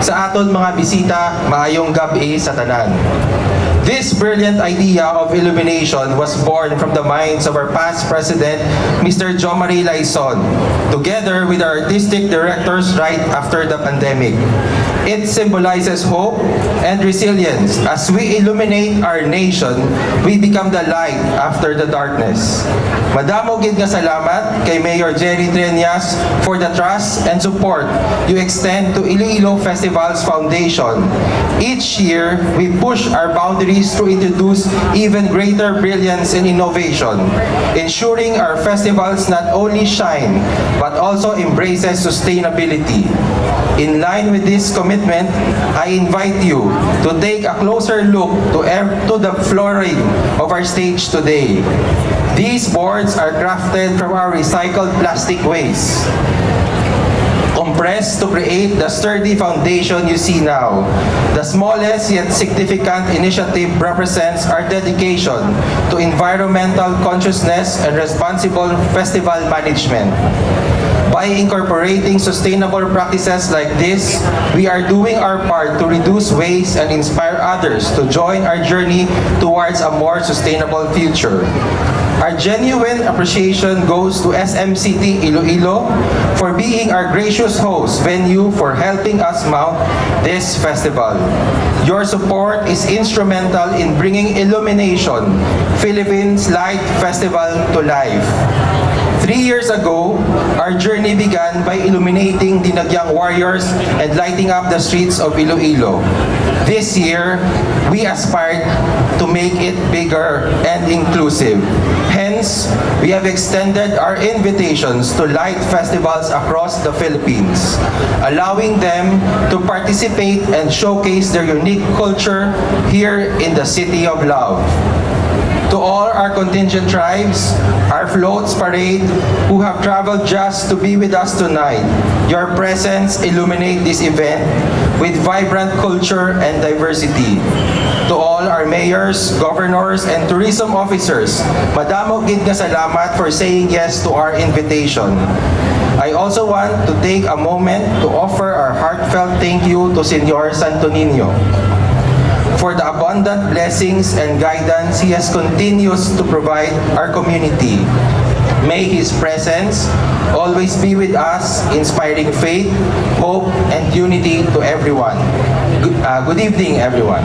Sa aton mga bisita, maayong gabi sa tanan. This brilliant idea of ILOmination was born from the minds of our past president, Mr. Jo Marie Laison, together with our artistic directors right after the pandemic. It symbolizes hope and resilience. As we illuminate our nation, we become the light after the darkness. Madamo gid nga salamat kay Mayor Jerry Trias for the trust and support you extend to Iloilo Festivals Foundation. Each year, we push our boundaries to introduce even greater brilliance and innovation, ensuring our festivals not only shine, but also embraces sustainability. In line with this commitment, I invite you to take a closer look to the flooring of our stage today. These boards are crafted from our recycled plastic waste, compressed to create the sturdy foundation you see now. The smallest yet significant initiative represents our dedication to environmental consciousness and responsible festival management. By incorporating sustainable practices like this, we are doing our part to reduce waste and inspire others to join our journey towards a more sustainable future. Our genuine appreciation goes to SMCT Iloilo for being our gracious host venue for helping us mount this festival. Your support is instrumental in bringing ILOmination, Philippines Light Festival to life. 3 years ago, our journey began by illuminating Dinagyang warriors and lighting up the streets of Iloilo. This year, we aspired to make it bigger and inclusive. Hence, we have extended our invitations to light festivals across the Philippines, allowing them to participate and showcase their unique culture here in the City of Love. To all our contingent tribes, our floats parade, who have traveled just to be with us tonight, your presence illuminate this event with vibrant culture and diversity. To all our mayors, governors, and tourism officers, madamo gid nga salamat for saying yes to our invitation. I also want to take a moment to offer our heartfelt thank you to Senyor Santo Niño for the abundant blessings and guidance He has continues to provide our community. May His presence always be with us, inspiring faith, hope, and unity to everyone. Good evening, everyone.